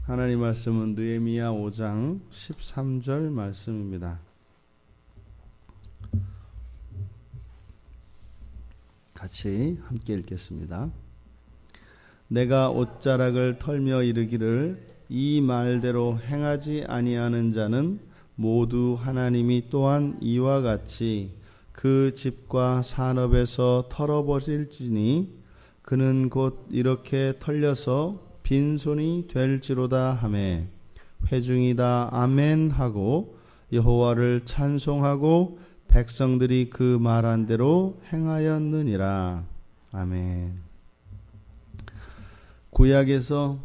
하나님 말씀은 느헤미야 5장 13절 말씀입니다. 같이 함께 읽겠습니다. 내가 옷자락을 털며 이르기를 이 말대로 행하지 아니하는 자는 모두 하나님이 또한 이와 같이 그 집과 산업에서 털어버릴지니 그는 곧 이렇게 털려서 빈손이 될지로다 하매 회중이다 아멘 하고 여호와를 찬송하고 백성들이 그 말한 대로 행하였느니라. 아멘. 구약에서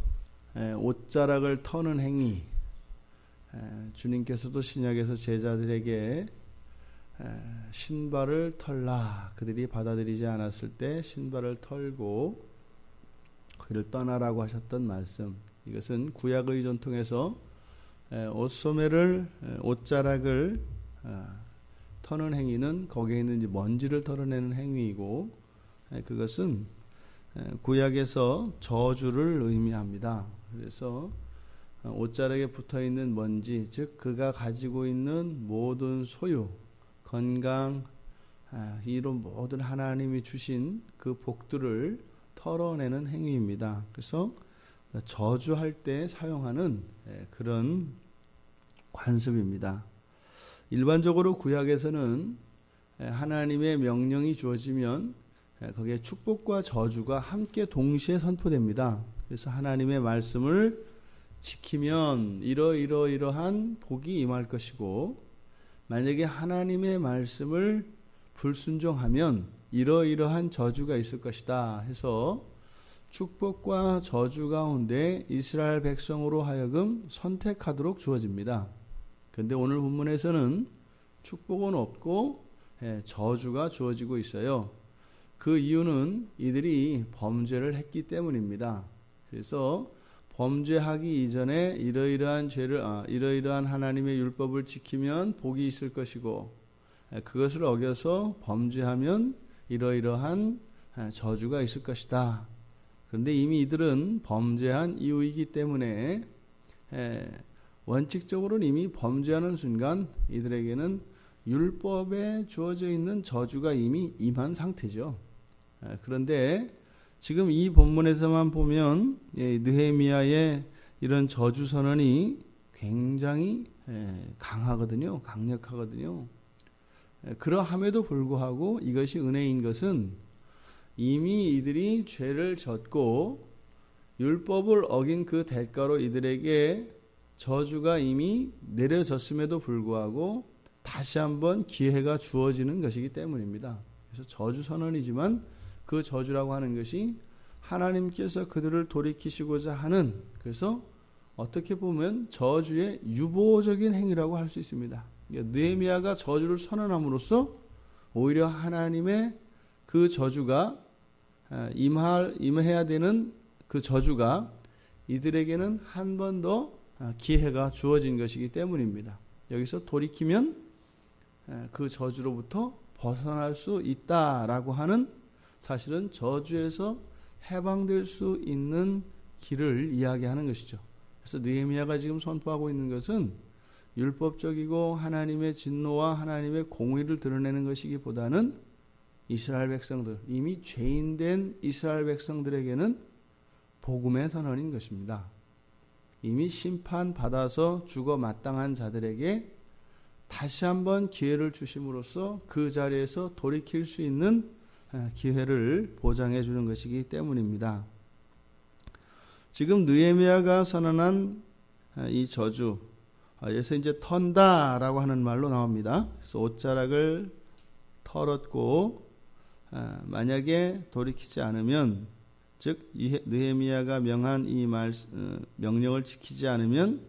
옷자락을 터는 행위, 주님께서도 신약에서 제자들에게 신발을 털라, 그들이 받아들이지 않았을 때 신발을 털고 그를 떠나라고 하셨던 말씀, 이것은 구약의 전통에서 옷소매를 옷자락을 터는 행위는 거기에 있는 먼지를 털어내는 행위이고, 그것은 구약에서 저주를 의미합니다. 그래서 옷자락에 붙어있는 먼지, 즉 그가 가지고 있는 모든 소유, 건강, 이런 모든 하나님이 주신 그 복들을 털어내는 행위입니다. 그래서 저주할 때 사용하는 그런 관습입니다. 일반적으로 구약에서는 하나님의 명령이 주어지면 거기에 축복과 저주가 함께 동시에 선포됩니다. 그래서 하나님의 말씀을 지키면 이러한 복이 임할 것이고, 만약에 하나님의 말씀을 불순종하면 이러한 저주가 있을 것이다 해서 축복과 저주 가운데 이스라엘 백성으로 하여금 선택하도록 주어집니다. 그런데 오늘 본문에서는 축복은 없고 저주가 주어지고 있어요. 그 이유는 이들이 범죄를 했기 때문입니다. 그래서 범죄하기 이전에 이러이러한 하나님의 율법을 지키면 복이 있을 것이고, 그것을 어겨서 범죄하면 이러이러한 저주가 있을 것이다. 그런데 이미 이들은 범죄한 이유이기 때문에 원칙적으로는 이미 범죄하는 순간 이들에게는 율법에 주어져 있는 저주가 이미 임한 상태죠. 그런데 지금 이 본문에서만 보면 느헤미야의 이런 저주 선언이 굉장히 강하거든요. 강력하거든요. 그러함에도 불구하고 이것이 은혜인 것은 이미 이들이 죄를 졌고 율법을 어긴 그 대가로 이들에게 저주가 이미 내려졌음에도 불구하고 다시 한번 기회가 주어지는 것이기 때문입니다. 그래서 저주 선언이지만 그 저주라고 하는 것이 하나님께서 그들을 돌이키시고자 하는, 그래서 어떻게 보면 저주의 유보적인 행위라고 할 수 있습니다. 느헤미야가 저주를 선언함으로써 오히려 하나님의 그 저주가 임해야 되는 그 저주가 이들에게는 한 번 더 기회가 주어진 것이기 때문입니다. 여기서 돌이키면 그 저주로부터 벗어날 수 있다라고 하는, 사실은 저주에서 해방될 수 있는 길을 이야기하는 것이죠. 그래서 느헤미야가 지금 선포하고 있는 것은 율법적이고 하나님의 진노와 하나님의 공의를 드러내는 것이기보다는 이스라엘 백성들, 이미 죄인된 이스라엘 백성들에게는 복음의 선언인 것입니다. 이미 심판받아서 죽어 마땅한 자들에게 다시 한번 기회를 주심으로써 그 자리에서 돌이킬 수 있는 기회를 보장해 주는 것이기 때문입니다. 지금 느헤미야가 선언한 이 저주, 여기서 이제 턴다라고 하는 말로 나옵니다. 그래서 옷자락을 털었고 만약에 돌이키지 않으면, 즉 느헤미야가 명한 이 명령을 지키지 않으면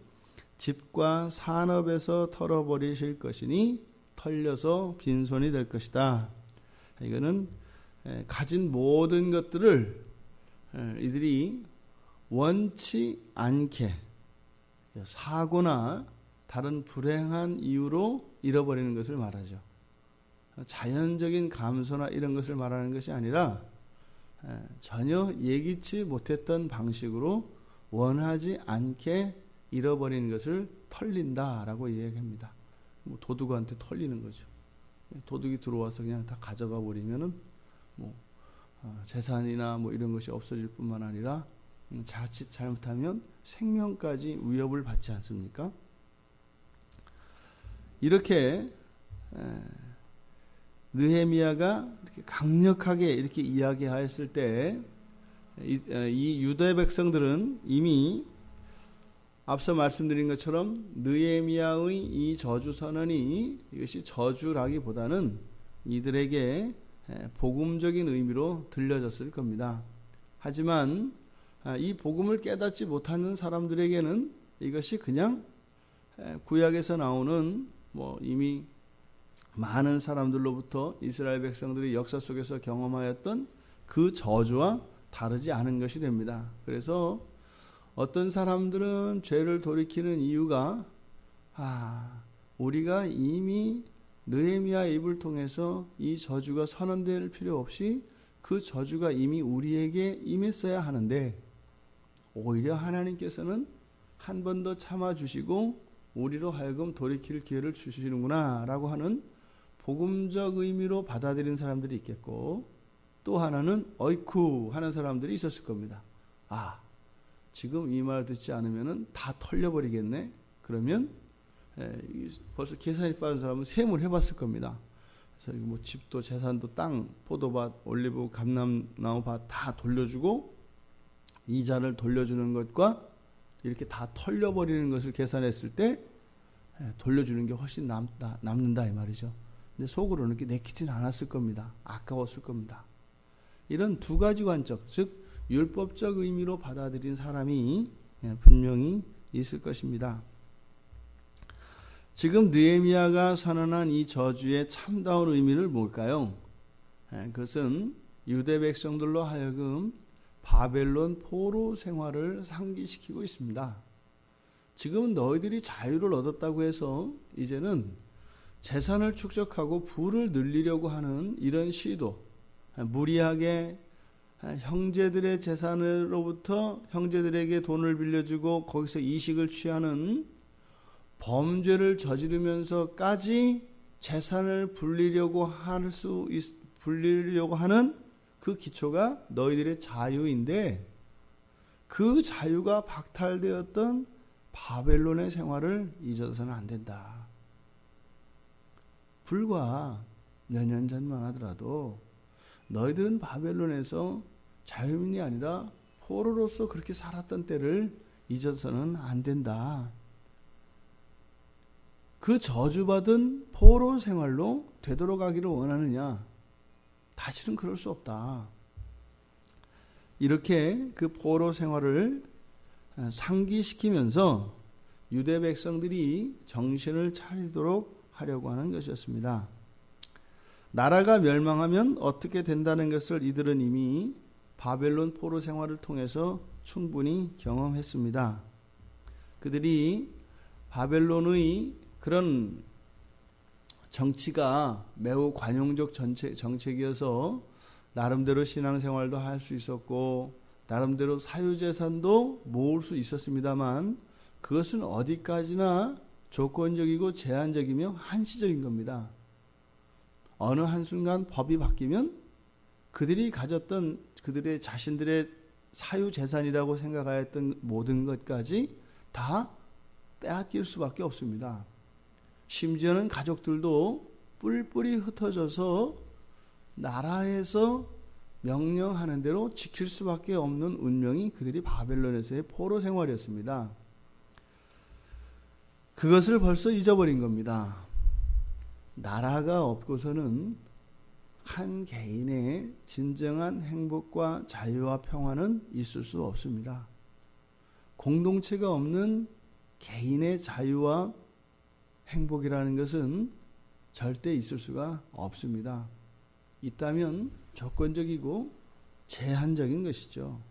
집과 산업에서 털어버리실 것이니 털려서 빈손이 될 것이다. 이거는 가진 모든 것들을 이들이 원치 않게 사고나 다른 불행한 이유로 잃어버리는 것을 말하죠. 자연적인 감소나 이런 것을 말하는 것이 아니라 전혀 예기치 못했던 방식으로 원하지 않게 잃어버리는 것을 털린다라고 이야기합니다. 뭐 도둑한테 털리는 거죠. 도둑이 들어와서 그냥 다 가져가 버리면은 뭐 재산이나 뭐 이런 것이 없어질 뿐만 아니라 자칫 잘못하면 생명까지 위협을 받지 않습니까? 이렇게 느헤미야가 이렇게 강력하게 이렇게 이야기하였을 때 이 유대 백성들은 이미 앞서 말씀드린 것처럼 느헤미야의 이 저주 선언이 이것이 저주라기보다는 이들에게 복음적인 의미로 들려졌을 겁니다. 하지만 이 복음을 깨닫지 못하는 사람들에게는 이것이 그냥 구약에서 나오는 뭐 이미 많은 사람들로부터 이스라엘 백성들이 역사 속에서 경험하였던 그 저주와 다르지 않은 것이 됩니다. 그래서 어떤 사람들은 죄를 돌이키는 이유가 우리가 이미 느헤미야 입을 통해서 이 저주가 선언될 필요 없이 그 저주가 이미 우리에게 임했어야 하는데 오히려 하나님께서는 한 번 더 참아주시고 우리로 하여금 돌이킬 기회를 주시는구나 라고 하는 복음적 의미로 받아들이는 사람들이 있겠고, 또 하나는 어이쿠 하는 사람들이 있었을 겁니다. 지금 이 말 듣지 않으면 다 털려버리겠네. 그러면 벌써 계산이 빠른 사람은 셈을 해봤을 겁니다. 그래서 뭐 집도 재산도 땅, 포도밭, 올리브, 감람나무 밭 다 돌려주고 이자를 돌려주는 것과 이렇게 다 털려버리는 것을 계산했을 때 돌려주는 게 훨씬 남는다 이 말이죠. 근데 속으로는 이렇게 내키진 않았을 겁니다. 아까웠을 겁니다. 이런 두 가지 관점, 즉 율법적 의미로 받아들인 사람이 분명히 있을 것입니다. 지금 느헤미야가 선언한 이 저주의 참다운 의미를 뭘까요? 그것은 유대 백성들로 하여금 바벨론 포로 생활을 상기시키고 있습니다. 지금 너희들이 자유를 얻었다고 해서 이제는 재산을 축적하고 부를 늘리려고 하는 이런 시도, 무리하게 형제들의 재산으로부터 형제들에게 돈을 빌려주고 거기서 이식을 취하는 범죄를 저지르면서까지 재산을 불리려고 하는 그 기초가 너희들의 자유인데, 그 자유가 박탈되었던 바벨론의 생활을 잊어서는 안 된다. 불과 몇 년 전만 하더라도 너희들은 바벨론에서 자유민이 아니라 포로로서 그렇게 살았던 때를 잊어서는 안 된다. 그 저주받은 포로 생활로 되돌아가기를 원하느냐? 다시는 그럴 수 없다. 이렇게 그 포로 생활을 상기시키면서 유대 백성들이 정신을 차리도록 하려고 하는 것이었습니다. 나라가 멸망하면 어떻게 된다는 것을 이들은 이미 바벨론 포로 생활을 통해서 충분히 경험했습니다. 그들이 바벨론의 그런 정치가 매우 관용적 정책이어서 나름대로 신앙생활도 할 수 있었고 나름대로 사유재산도 모을 수 있었습니다만 그것은 어디까지나 조건적이고 제한적이며 한시적인 겁니다. 어느 한순간 법이 바뀌면 그들이 가졌던 그들의 자신들의 사유재산이라고 생각하였던 모든 것까지 다 빼앗길 수밖에 없습니다. 심지어는 가족들도 뿔뿔이 흩어져서 나라에서 명령하는 대로 지킬 수밖에 없는 운명이 그들이 바벨론에서의 포로 생활이었습니다. 그것을 벌써 잊어버린 겁니다. 나라가 없고서는 한 개인의 진정한 행복과 자유와 평화는 있을 수 없습니다. 공동체가 없는 개인의 자유와 행복이라는 것은 절대 있을 수가 없습니다. 있다면 조건적이고 제한적인 것이죠.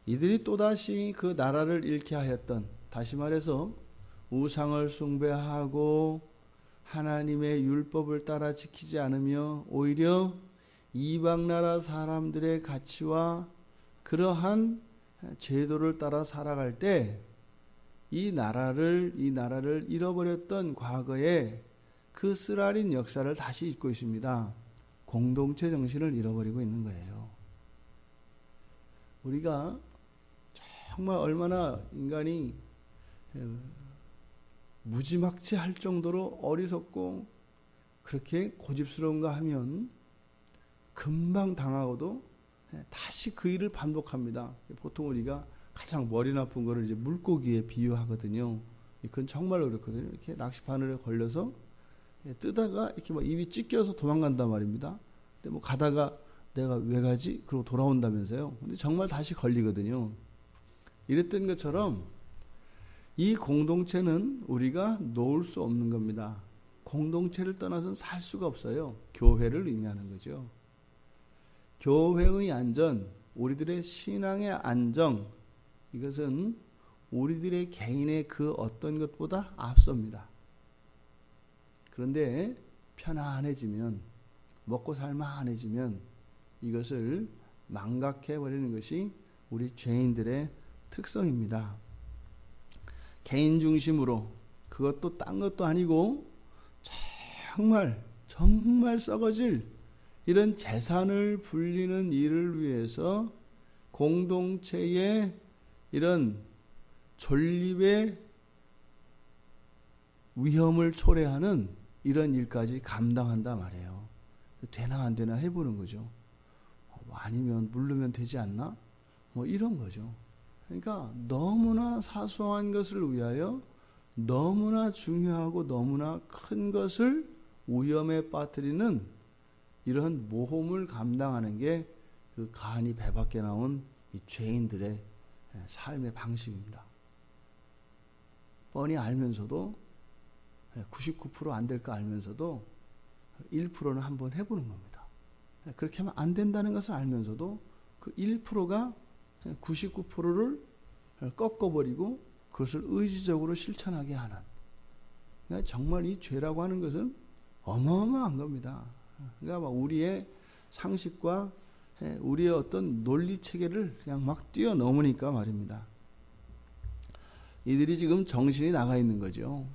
이들이 또다시 그 나라를 잃게 하였던, 다시 말해서 우상을 숭배하고 하나님의 율법을 따라 지키지 않으며 오히려 이방 나라 사람들의 가치와 그러한 제도를 따라 살아갈 때 이 나라를 잃어버렸던 과거의 그 쓰라린 역사를 다시 잊고 있습니다. 공동체 정신을 잃어버리고 있는 거예요. 우리가 정말 얼마나 인간이 무지막지할 정도로 어리석고 그렇게 고집스러운가 하면 금방 당하고도 다시 그 일을 반복합니다. 보통 우리가 가장 머리 나쁜 거를 이제 물고기에 비유하거든요. 그건 정말로 그렇거든요. 이렇게 낚시바늘에 걸려서 뜨다가 이렇게 막 입이 찢겨서 도망간단 말입니다. 근데 뭐 가다가 내가 왜 가지? 그러고 돌아온다면서요. 근데 정말 다시 걸리거든요. 이랬던 것처럼 이 공동체는 우리가 놓을 수 없는 겁니다. 공동체를 떠나서는 살 수가 없어요. 교회를 의미하는 거죠. 교회의 안전, 우리들의 신앙의 안정, 이것은 우리들의 개인의 그 어떤 것보다 앞섭니다. 그런데 편안해지면, 먹고 살만해지면 이것을 망각해버리는 것이 우리 죄인들의 특성입니다. 개인 중심으로, 그것도 딴 것도 아니고 정말 썩어질 이런 재산을 불리는 일을 위해서 공동체의 이런 존립의 위험을 초래하는 이런 일까지 감당한다 말이에요. 되나 안 되나 해보는 거죠. 아니면 물르면 되지 않나? 뭐 이런 거죠. 그러니까 너무나 사소한 것을 위하여 너무나 중요하고 너무나 큰 것을 위험에 빠뜨리는 이런 모험을 감당하는 게 그 간이 배 밖에 나온 이 죄인들의 삶의 방식입니다. 뻔히 알면서도 99% 안 될 거 알면서도 1%는 한번 해보는 겁니다. 그렇게 하면 안 된다는 것을 알면서도 그 1%가 99%를 꺾어버리고 그것을 의지적으로 실천하게 하는, 그러니까 정말 이 죄라고 하는 것은 어마어마한 겁니다. 그러니까 막 우리의 상식과 우리의 어떤 논리 체계를 그냥 막 뛰어넘으니까 말입니다. 이들이 지금 정신이 나가 있는 거죠.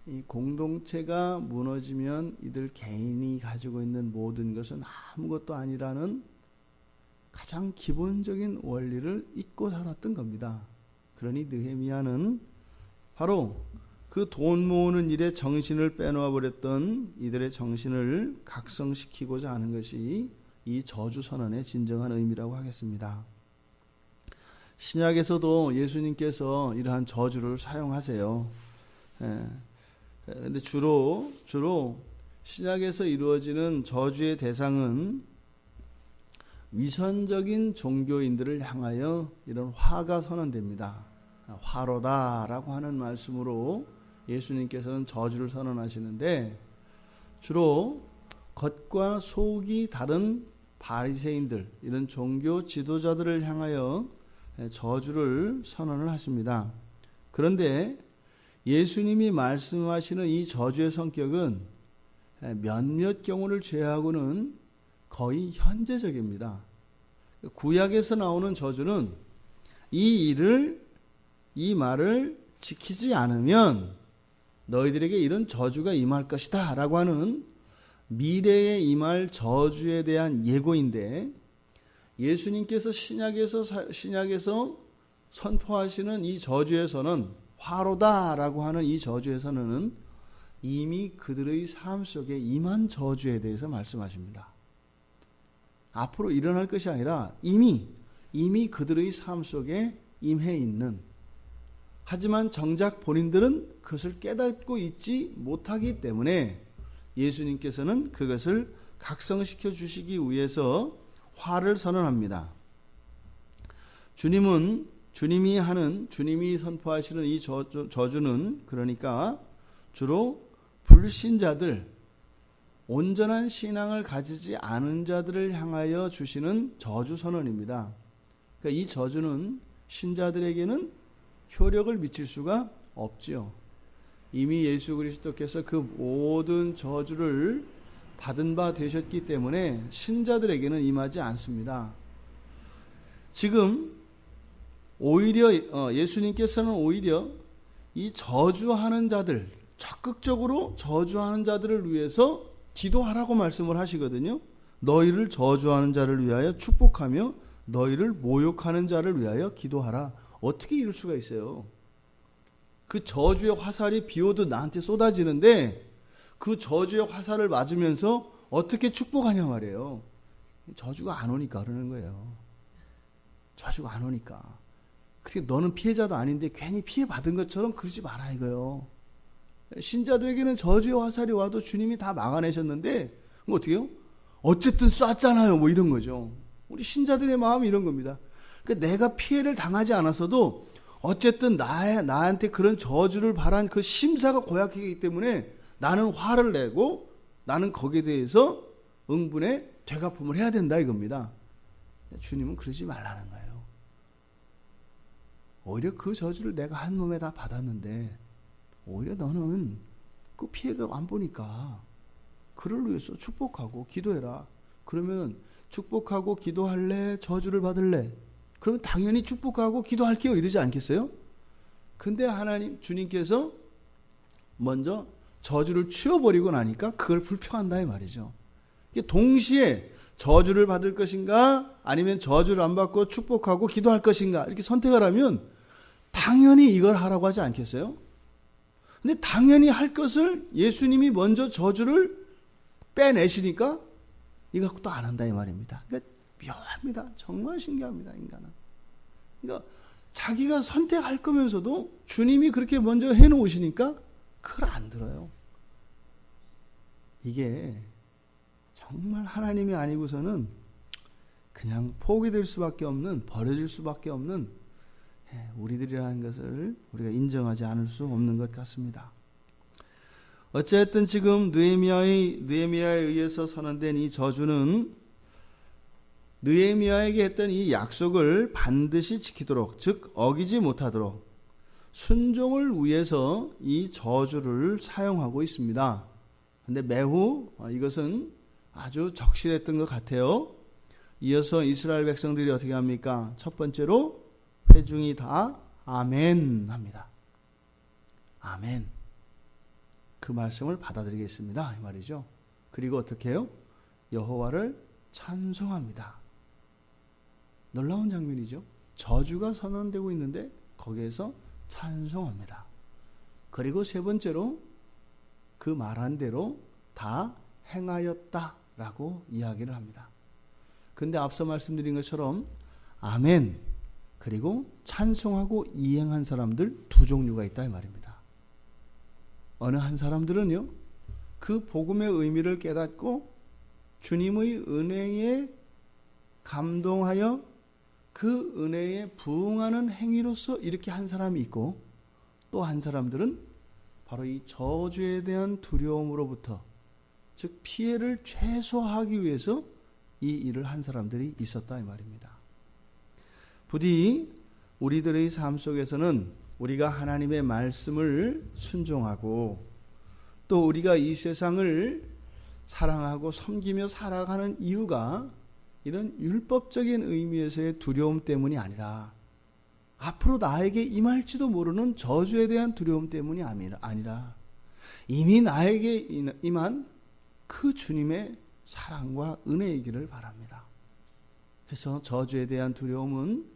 이 공동체가 무너지면 이들 개인이 가지고 있는 모든 것은 아무것도 아니라는 가장 기본적인 원리를 잊고 살았던 겁니다. 그러니 느헤미야는 바로 그 돈 모으는 일에 정신을 빼놓아 버렸던 이들의 정신을 각성시키고자 하는 것이 이 저주 선언의 진정한 의미라고 하겠습니다. 신약에서도 예수님께서 이러한 저주를 사용하세요. 근데 주로 신약에서 이루어지는 저주의 대상은 위선적인 종교인들을 향하여 이런 화가 선언됩니다. 화로다라고 하는 말씀으로 예수님께서는 저주를 선언하시는데, 주로 겉과 속이 다른 바리새인들, 이런 종교 지도자들을 향하여 저주를 선언을 하십니다. 그런데 예수님이 말씀하시는 이 저주의 성격은 몇몇 경우를 제외하고는 거의 현재적입니다. 구약에서 나오는 저주는 이 말을 지키지 않으면 너희들에게 이런 저주가 임할 것이다 라고 하는 미래에 임할 저주에 대한 예고인데, 예수님께서 신약에서 선포하시는 이 저주에서는, 화로다라고 하는 이 저주에서는 이미 그들의 삶 속에 임한 저주에 대해서 말씀하십니다. 앞으로 일어날 것이 아니라 이미 그들의 삶 속에 임해 있는, 하지만 정작 본인들은 그것을 깨닫고 있지 못하기 때문에 예수님께서는 그것을 각성시켜 주시기 위해서 화를 선언합니다. 주님이 선포하시는 이 저주는 그러니까 주로 불신자들, 온전한 신앙을 가지지 않은 자들을 향하여 주시는 저주 선언입니다. 그러니까 이 저주는 신자들에게는 효력을 미칠 수가 없지요. 이미 예수 그리스도께서 그 모든 저주를 받은 바 되셨기 때문에 신자들에게는 임하지 않습니다. 지금 오히려 예수님께서는 오히려 이 저주하는 자들, 적극적으로 저주하는 자들을 위해서 기도하라고 말씀을 하시거든요. 너희를 저주하는 자를 위하여 축복하며 너희를 모욕하는 자를 위하여 기도하라. 어떻게 이럴 수가 있어요? 그 저주의 화살이 비 오듯 나한테 쏟아지는데 그 저주의 화살을 맞으면서 어떻게 축복하냐 말이에요. 저주가 안 오니까 그러는 거예요. 저주가 안 오니까. 그렇게 너는 피해자도 아닌데 괜히 피해받은 것처럼 그러지 마라 이거요. 신자들에게는 저주의 화살이 와도 주님이 다 막아내셨는데 그럼 어떻게 해요? 어쨌든 쐈잖아요. 뭐 이런 거죠. 우리 신자들의 마음이 이런 겁니다. 그러니까 내가 피해를 당하지 않았어도 어쨌든 나한테 그런 저주를 바란 그 심사가 고약하기 때문에 나는 화를 내고 나는 거기에 대해서 응분의 되갚음을 해야 된다 이겁니다. 주님은 그러지 말라는 거예요. 오히려 그 저주를 내가 한 몸에 다 받았는데 오히려 너는 그 피해가 안 보니까 그를 위해서 축복하고 기도해라. 그러면 축복하고 기도할래? 저주를 받을래? 그러면 당연히 축복하고 기도할게요. 이러지 않겠어요? 근데 하나님 주님께서 먼저 저주를 치워버리고 나니까 그걸 불평한다 이 말이죠. 동시에 저주를 받을 것인가 아니면 저주를 안 받고 축복하고 기도할 것인가 이렇게 선택을 하면 당연히 이걸 하라고 하지 않겠어요? 근데 당연히 할 것을 예수님이 먼저 저주를 빼내시니까 이거 갖고 또 안 한다 이 말입니다. 그러니까 묘합니다. 정말 신기합니다. 인간은. 그러니까 자기가 선택할 거면서도 주님이 그렇게 먼저 해놓으시니까 그걸 안 들어요. 이게 정말 하나님이 아니고서는 그냥 포기될 수밖에 없는, 버려질 수밖에 없는 우리들이라는 것을 우리가 인정하지 않을 수 없는 것 같습니다. 어쨌든 지금 느헤미야에 의해서 선언된 이 저주는 느헤미야에게 했던 이 약속을 반드시 지키도록, 즉 어기지 못하도록 순종을 위해서 이 저주를 사용하고 있습니다. 그런데 매우 이것은 아주 적실했던 것 같아요. 이어서 이스라엘 백성들이 어떻게 합니까? 첫 번째로 회중이 다 아멘 합니다. 아멘. 그 말씀을 받아들이겠습니다. 이 말이죠. 그리고 어떻게 해요? 여호와를 찬송합니다. 놀라운 장면이죠. 저주가 선언되고 있는데 거기에서 찬송합니다. 그리고 세 번째로 그 말한 대로 다 행하였다라고 이야기를 합니다. 근데 앞서 말씀드린 것처럼 아멘 그리고 찬송하고 이행한 사람들 두 종류가 있다 이 말입니다. 어느 한 사람들은요 그 복음의 의미를 깨닫고 주님의 은혜에 감동하여 그 은혜에 부응하는 행위로서 이렇게 한 사람이 있고 또 한 사람들은 바로 이 저주에 대한 두려움으로부터 즉 피해를 최소화하기 위해서 이 일을 한 사람들이 있었다 이 말입니다. 부디 우리들의 삶 속에서는 우리가 하나님의 말씀을 순종하고 또 우리가 이 세상을 사랑하고 섬기며 살아가는 이유가 이런 율법적인 의미에서의 두려움 때문이 아니라 앞으로 나에게 임할지도 모르는 저주에 대한 두려움 때문이 아니라 이미 나에게 임한 그 주님의 사랑과 은혜이기를 바랍니다. 그래서 저주에 대한 두려움은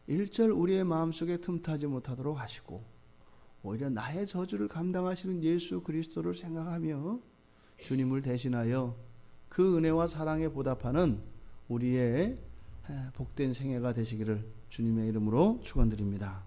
일절 우리의 마음속에 틈타지 못하도록 하시고 오히려 나의 저주를 감당하시는 예수 그리스도를 생각하며 주님을 대신하여 그 은혜와 사랑에 보답하는 우리의 복된 생애가 되시기를 주님의 이름으로 축원드립니다.